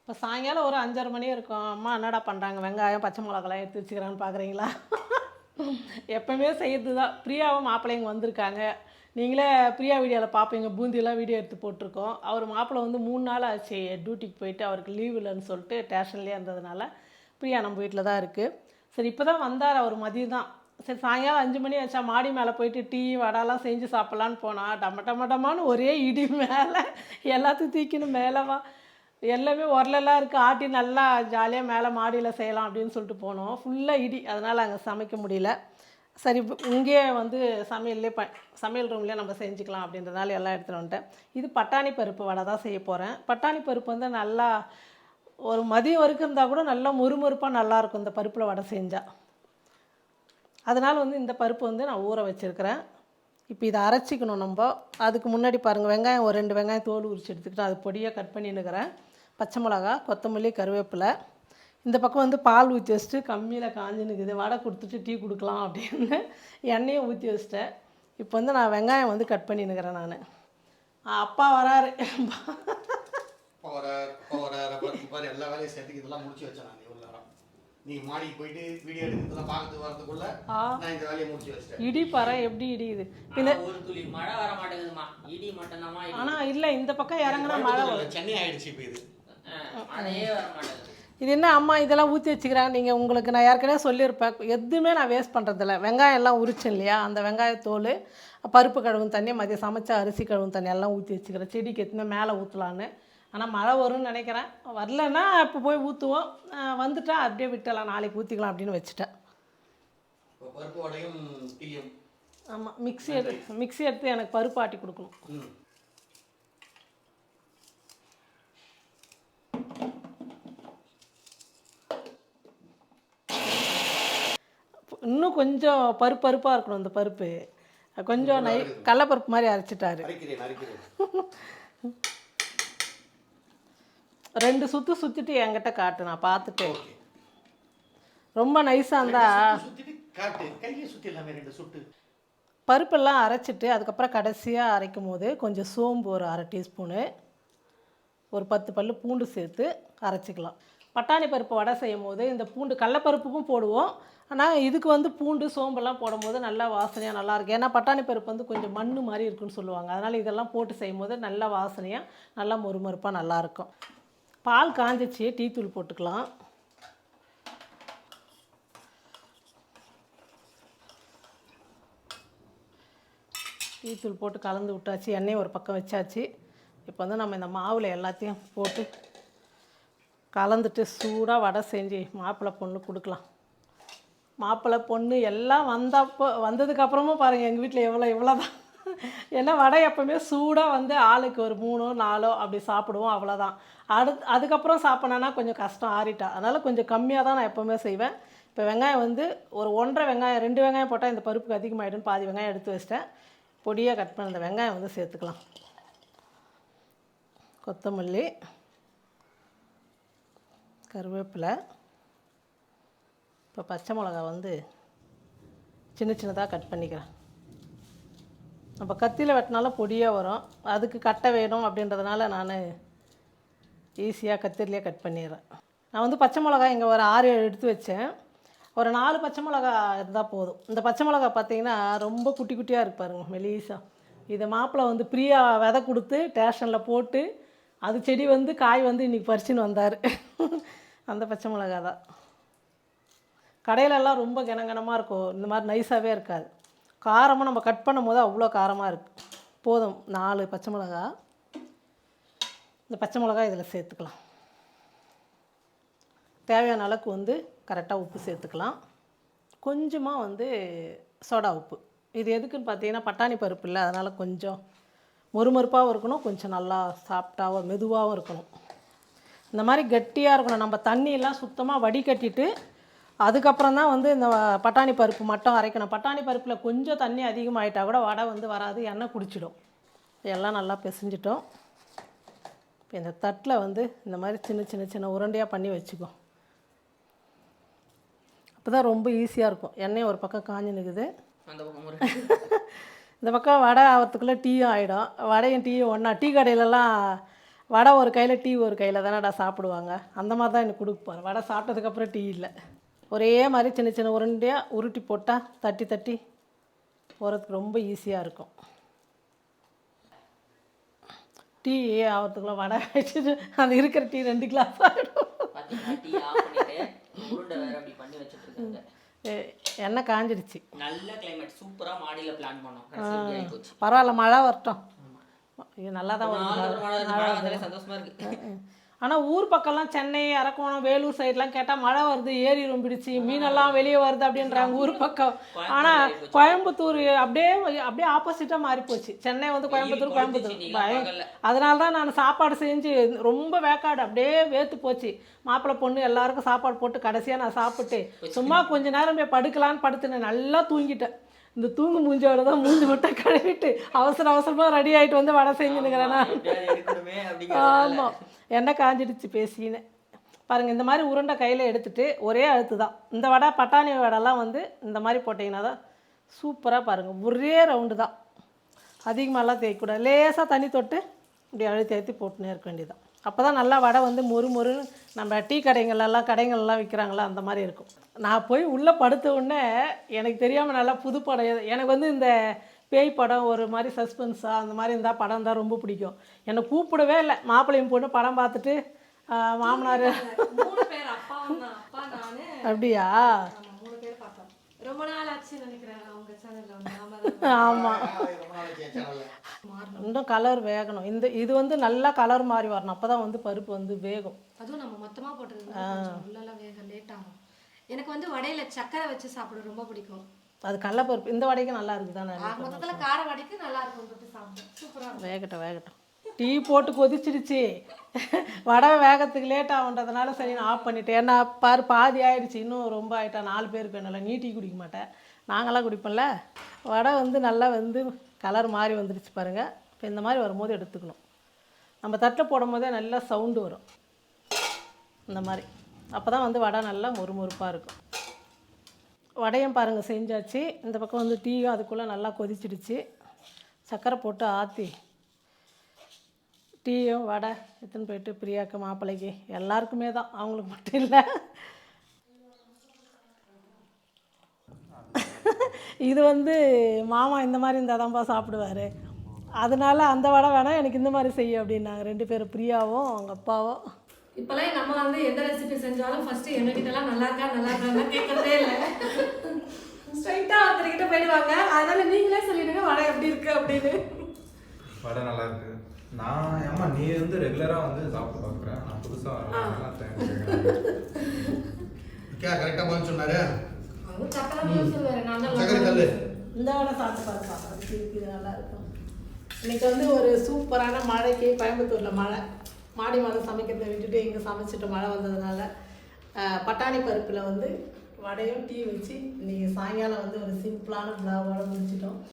இப்போ சாயங்காலம் ஒரு 5:30 மணி இருக்கும். அம்மா என்னடா பண்ணுறாங்க, வெங்காயம் பச்சை மிளகாலாம் எடுத்து வச்சுக்கிறான்னு பார்க்குறீங்களா? எப்போவுமே செய்கிறது தான். பிரியாவும் மாப்பிள்ளைங்க வந்திருக்காங்க. நீங்களே பிரியா வீடியோவில் பார்ப்பீங்க, பூந்தியெல்லாம் வீடியோ எடுத்து போட்டிருக்கோம். அவர் மாப்பிள்ளை வந்து 3 நாள் ஆச்சு டியூட்டிக்கு போயிட்டு, அவருக்கு லீவ் இல்லைன்னு சொல்லிட்டு ஸ்டேஷன்லேயே இருந்ததுனால பிரியா நம்ம வீட்டில் தான் இருக்குது. சரி இப்போ தான் வந்தார் அவர் மதியம் தான். சரி சாயங்காலம் 5 மணி ஆச்சா மாடி மேலே போயிட்டு டீ வடைலாம் செஞ்சு சாப்பிட்லான்னு போனால் டமட்டமான்னு ஒரே இடி மேலே எல்லாத்தையும் தூக்கின்னு மேலேவா எல்லாமே உரலெல்லாம் இருக்குது, ஆட்டி நல்லா ஜாலியாக மேலே மாடியில் செய்யலாம் அப்படின்னு சொல்லிட்டு போனோம். ஃபுல்லாக இடி, அதனால் அங்கே சமைக்க முடியல. சரி இங்கேயே வந்து சமையல் ரூம்லேயே நம்ம செஞ்சுக்கலாம் அப்படின்றதுனால எல்லாம் எடுத்துகிட்டு வந்துட்டேன். இது பட்டாணி பருப்பு வடை தான் செய்ய போகிறேன். பட்டாணி பருப்பு வந்து நல்லா ஒரு மதியம் வரைக்கும் இருந்தால் கூட நல்லா முறுமுறுப்பாக நல்லாயிருக்கும் இந்த பருப்பில் வடை செஞ்சால். அதனால் வந்து இந்த பருப்பு வந்து நான் ஊற வச்சுருக்கிறேன். இப்போ இதை அரைச்சிக்கணும் நம்ம. அதுக்கு முன்னாடி பாருங்கள், வெங்காயம் ஒரு 2 வெங்காயம் தோல் உரிச்சு எடுத்துக்கிட்டு அது பொடியாக கட் பண்ணின்னுக்கிறேன். பச்சை மிளகா, கொத்தமல்லி, கருவேப்பிலை. இந்த பக்கம் வந்து பால் ஊற்றி வச்சுட்டு கம்மியில் காஞ்சினுக்குது, வடை கொடுத்துட்டு டீ கொடுக்கலாம் அப்படின்னு எண்ணெயை ஊற்றி வச்சிட்டேன். இப்போ வந்து நான் வெங்காயம் வந்து கட் பண்ணின்னுக்கிறேன். நான் அப்பா வராரு. எல்லா வேலையும் சேர்த்துக்கு இதெல்லாம் முடிச்சு வச்சேன். நான் இவ்வளோ நேரம் நீ மாடிக்கு போயிட்டு வீடியோ எடுக்கிறதுலாம் பார்த்து வரதுக்குள்ள நான் இந்த வேலையை முடிச்சு வச்சிட்டேன். இடி பாரு எப்படி இடியுது. ஒரு துளி மழை வர மாட்டேங்குதுமா, இடி மட்டும் தான். ஆனால் இல்லை, இந்த பக்கம் இறங்கினா மழை வரும். சென்னை ஆயிடுச்சு இப்போ இது மழையே வர மாட்டேங்குது. இது என்ன அம்மா இதெல்லாம் ஊற்றி வச்சுக்கிறாங்க. நீங்கள் உங்களுக்கு நான் ஏற்கனவே சொல்லியிருப்பேன், எதுவுமே நான் வேஸ்ட் பண்ணுறதில்ல. வெங்காயம் எல்லாம் உரிச்சேன் இல்லையா, அந்த வெங்காயத்தோல், பருப்பு கழுவும் தண்ணி, மதியம் சமைச்ச அரிசி கழுவும் தண்ணி எல்லாம் ஊற்றி வச்சுக்கிறேன். செடிக்கு எத்தனை மேலே ஊற்றலான்னு. ஆனால் மழை வரும்னு நினைக்கிறேன். வரலன்னா இப்போ போய் ஊற்றுவோம், வந்துட்டா அப்படியே விட்டலாம், நாளைக்கு ஊற்றிக்கலாம் அப்படின்னு வச்சுட்டேன். பருப்பு வடையும் டீயும். ஆமாம், மிக்ஸி எடுத்து எனக்கு பருப்பு ஆட்டி கொடுக்கணும். இன்னும் கொஞ்சம் பருப்பாக இருக்கணும் இந்த பருப்பு. கொஞ்சம் கடலப்பருப்பு மாதிரி அரைச்சிட்டாரு. 2 சுற்று சுற்றிட்டு என்கிட்ட காட்டு, நான் பார்த்துட்டு. ரொம்ப நைஸாக இருந்தால் பருப்பெல்லாம் அரைச்சிட்டு அதுக்கப்புறம் கடைசியாக அரைக்கும் போது கொஞ்சம் சோம்பு ஒரு 1/2 டீஸ்பூனு, ஒரு 10 பல்லு பூண்டு சேர்த்து அரைச்சிக்கலாம். பட்டாணி பருப்பு வடை செய்யும் போது இந்த பூண்டு கடலப்பருப்புக்கும் போடுவோம். ஆனால் இதுக்கு வந்து பூண்டு சோம்பெல்லாம் போடும்போது நல்லா வாசனையாக நல்லாயிருக்கும். ஏன்னா பட்டாணி பருப்பு வந்து கொஞ்சம் மண் மாதிரி இருக்குன்னு சொல்லுவாங்க. அதனால் இதெல்லாம் போட்டு செய்யும் போது நல்லா வாசனையாக நல்லா மொறுமொறுப்பாக நல்லாயிருக்கும். பால் காஞ்சிச்சு, டீ தூள் போட்டுக்கலாம். டீ தூள் போட்டு கலந்து விட்டாச்சு, எண்ணெய் ஒரு பக்கம் வச்சாச்சு. இப்போ வந்து நம்ம இந்த மாவில் எல்லாத்தையும் போட்டு கலந்துட்டு சூடாக வடை செஞ்சு மாப்பிள்ளை பொண்ணு கொடுக்கலாம். மாப்பிள்ளை பொண்ணு எல்லாம் வந்ததுக்கப்புறமும் பாருங்கள் எங்கள் வீட்டில் இவ்வளோ தான். ஏன்னா வடை எப்போவுமே சூடாக வந்து ஆளுக்கு ஒரு 3 4 அப்படி சாப்பிடுவோம், அவ்வளோதான். அதுக்கப்புறம் சாப்பிட்னா கொஞ்சம் கஷ்டம், ஆறிட்டா. அதனால் கொஞ்சம் கம்மியாக தான் நான் எப்போவுமே செய்வேன். இப்போ வெங்காயம் வந்து ஒரு 1.5 வெங்காயம், 2 வெங்காயம் போட்டால் இந்த பருப்புக்கு அதிகமாகிடுன்னு பாதி வெங்காயம் எடுத்து வச்சிட்டேன். பொடியாக கட் பண்ண இந்த வெங்காயம் வந்து சேர்த்துக்கலாம். கொத்தமல்லி, கருவேப்பிலை, இப்போ பச்சை மிளகா வந்து சின்னதாக கட் பண்ணிக்கிறேன். நம்ம கத்தியில் வெட்டினாலும் பொடியாக வரும், அதுக்கு கட்டை வேணும் அப்படின்றதுனால நான் ஈஸியாக கத்திரிலேயே கட் பண்ணிடுறேன். நான் வந்து பச்சை மிளகா இங்கே ஒரு 6 எடுத்து வச்சேன். ஒரு 4 பச்சை மிளகா இருந்தால் போதும். இந்த பச்சை மிளகா பார்த்திங்கன்னா ரொம்ப குட்டி குட்டியாக இருக்கு பாருங்கள், மெலிசா. இதை மாப்பிள்ளை வந்து பிரியா விதை கொடுத்து ஸ்டேஷனில் போட்டு அது செடி வந்து காய் வந்து இன்றைக்கி பறிச்சுன்னு வந்தார். அந்த பச்சை மிளகா தான். கடையிலெல்லாம் ரொம்ப கனகனமாக இருக்கும், இந்த மாதிரி நைஸாகவே இருக்காது. காரமாக நம்ம கட் பண்ணும் போது அவ்வளோ காரமாக இருக்குது. போதும் 4 பச்சை மிளகா. இந்த பச்சை மிளகா இதில் சேர்த்துக்கலாம். தேவையான அளவுக்கு வந்து கரெக்டாக உப்பு சேர்த்துக்கலாம். கொஞ்சமாக வந்து சோடா உப்பு. இது எதுக்குன்னு பார்த்தீங்கன்னா பட்டாணி பருப்பு இல்லை, அதனால் கொஞ்சம் மொறுமொறுப்பாகவும் இருக்கணும், கொஞ்சம் நல்லா சாஃப்டாகவும் மெதுவாகவும் இருக்கணும். இந்த மாதிரி கட்டியாக இருக்கணும். நம்ம தண்ணியெல்லாம் சுத்தமாக வடிகட்டிட்டு அதுக்கப்புறம் தான் வந்து இந்த பட்டாணி பருப்பு மட்டும் அரைக்கணும். பட்டாணி பருப்பில் கொஞ்சம் தண்ணி அதிகமாகிட்டால் கூட வடை வந்து வராது, எண்ணெய் குடிச்சிடும். எல்லாம் நல்லா பிசைஞ்சிட்டோம். இப்போ இந்த தட்டில் வந்து இந்த மாதிரி சின்ன உருண்டையாக பண்ணி வச்சுக்கோ. அப்போ தான் ரொம்ப ஈஸியாக இருக்கும். எண்ணெய் ஒரு பக்கம் காஞ்சி நிற்குது, இந்த பக்கம் வடை ஆகிறதுக்குள்ளே டீயும் ஆகிடும். வடையும் டீயும் ஒன்றா. டீ கடையிலலாம் வடை ஒரு கையில் டீ ஒரு கையில் தானடா சாப்பிடுவாங்க. அந்த மாதிரி தான் எனக்கு கொடுக்க போகிறேன். வடை சாப்பிட்டதுக்கப்புறம் டீ இல்லை. ஒரே மாதிரி சின்ன சின்ன உருண்டையாக உருட்டி போட்டால் தட்டி தட்டி போகிறதுக்கு ரொம்ப ஈஸியாக இருக்கும். டீ ஆகிறதுக்குள்ள வடை வச்சுட்டு அது இருக்கிற டீ 2 கிளாஸ் ஆகிடும். எண்ணெய் காஞ்சிடுச்சு. நல்ல கிளைமேட் சூப்பரா மாடியில பிளான் பண்ணோம். பரவாயில்ல, மழை வரட்டும். இது நல்லா தான் வரும். சந்தோஷமா இருக்கு. ஆனால் ஊர் பக்கம்லாம் சென்னை, அரக்கோணம், வேலூர் சைட்லாம் கேட்டால் மழை வருது, ஏரிரும் பிடிச்சி மீனெல்லாம் வெளியே வருது அப்படின்றாங்க ஊர் பக்கம். ஆனால் கோயம்புத்தூர் அப்படியே அப்படியே ஆப்போசிட்டாக மாறி போச்சு. சென்னை வந்து கோயம்புத்தூர். அதனால தான் நான் சாப்பாடு செஞ்சு ரொம்ப வேக்காடு அப்படியே வேர்த்து போச்சு. மாப்பிள்ளை பொண்ணு எல்லாருக்கும் சாப்பாடு போட்டு கடைசியாக நான் சாப்பிட்டு சும்மா கொஞ்ச நேரம் போய் படுக்கலான்னு படுத்துனேன். நல்லா தூங்கிட்டேன். இந்த தூங்கு மூஞ்சோட தான் மூஞ்சி மட்டும் கழுவிட்டு அவசரமாக ரெடி ஆகிட்டு வந்து வடை செஞ்சுனுக்கிறேன்னா. ஆமாம், எண்ணெய் காஞ்சிடுச்சு பேசின்னு பாருங்கள். இந்த மாதிரி உருண்டை கையில் எடுத்துகிட்டு ஒரே அழுத்து தான். இந்த வடை பட்டாணி வடைலாம் வந்து இந்த மாதிரி போட்டிங்கன்னா தான் சூப்பராக பாருங்கள். ஒரே ரவுண்டு தான், அதிகமாகலாம் தேய்க்கூடாது. லேசாக தண்ணி தொட்டு இப்படி அழுத்தி போட்டுனே இருக்க வேண்டியதான். அப்போ தான் நல்லா வடை வந்து மொறுன்னு நம்ம டீ கடைங்கள்லாம் விற்கிறாங்களா அந்த மாதிரி இருக்கும். நான் போய் உள்ளே படுத்த உடனே எனக்கு தெரியாமல் நல்லா புது படம். எனக்கு வந்து இந்த பேய் படம், ஒரு மாதிரி சஸ்பென்ஸாக அந்த மாதிரி இருந்தால் படம் தான் ரொம்ப பிடிக்கும். என்னை கூப்பிடவே இல்லை. மாப்பிள்ளையும் பொண்ணு படம் பார்த்துட்டு மாமனார் அப்படியா? ரொம்ப நாள் ஆச்சு நினைக்கிறேன் அவங்க சேனல்ல. ஆமாம், இன்னும் கலர் வேகணும். இது வந்து நல்லா கலர் மாதிரி வரணும். அப்போ தான் வந்து பருப்பு வந்து வேகும். அதுவும் நம்ம மொத்தமாக போட்டுருந்தோம், உள்ளெல்லாம் வேக லேட் ஆகும். எனக்கு வந்து வடையில சக்கரை வச்சு சாப்பிட ரொம்ப பிடிக்கும். அது கடலப்பருப்பு. இந்த வடைக்கு நல்லா இருக்குது தானே? மொத்தத்தில் கார வடைக்கு நல்லா இருக்கும், தொட்டு சாப்பிடும் சூப்பராக. வேகட்டும். டீ போட்டு கொதிச்சிடுச்சு. வடை வேகத்துக்கு லேட் ஆகுன்றதுனால சரி நான் ஆஃப் பண்ணிட்டேன். ஏன்னா பாதி ஆகிடுச்சு, இன்னும் ரொம்ப ஆகிட்டா 4 பேருக்கு வேணும்ல. நீ டீ குடிக்க மாட்டேன், நாங்களாம் குடிப்போம்ல. வடை வந்து நல்லா வந்து கலர் மாதிரி வந்துடுச்சு பாருங்கள். இப்போ இந்த மாதிரி வரும்போது எடுத்துக்கணும். நம்ம தட்டில் போடும் போதே நல்லா சவுண்டு வரும் இந்த மாதிரி. அப்போ தான் வந்து வடை நல்லா மொறுமொறுப்பாக இருக்கும். வடையும் பாருங்கள் செஞ்சாச்சு. இந்த பக்கம் வந்து டீயும் அதுக்குள்ளே நல்லா கொதிச்சிடுச்சு. சர்க்கரை போட்டு ஆற்றி டீயும் வடை எடுத்துன்னு போயிட்டு பிரியாக்கு, மாப்பிள்ளைக்கு, எல்லாருக்குமே தான், அவங்களுக்கு மட்டும் இல்லை. இது வந்து மாமா இந்த மாதிரி இருந்தால் தான்ப்பா சாப்பிடுவார். அதனால அந்த வடை வேணாம், எனக்கு இந்த மாதிரி செய்யும் அப்படின்னாங்க 2 பேரும், பிரியாவும் அவங்க அப்பாவும். இப்போல்லாம் நம்ம வந்து எந்த ரெசிபி செஞ்சாலும் ஃபஸ்ட்டு எங்ககிட்டலாம் நல்லா இருக்கான்னு கேட்கறதே இல்லை. ஸ்ட்ரைட்டாக ஒருத்தர்கிட்ட போயிடுவாங்க. அதனால நீங்களே சொல்லிடுங்க வடை எப்படி இருக்கு அப்படின்னு. வடை நல்லா இருக்கு. நான் அம்மா நீ வந்து ரெகுலராக வந்து சாப்பிட்டு பார்க்குறேன். நான் புதுசாக கரெக்டாக பதில் சொன்னாரு. இந்த வடை சாப்பிட்டு பாருங்க, இது நல்லா இருக்கும். இன்னைக்கு வந்து ஒரு சூப்பரான மழைக்கு கோயம்புத்தூரில் மழை. மாடி மாதம் சமைக்கிறதை விட்டுட்டு இங்கே சமைச்சிட்டு மழை வந்ததுனால பட்டாணி பருப்பில் வந்து வடையும் டீ வச்சு இன்றைக்கி சாயங்காலம் வந்து ஒரு சிம்பிளான வடை முடிச்சிட்டோம்.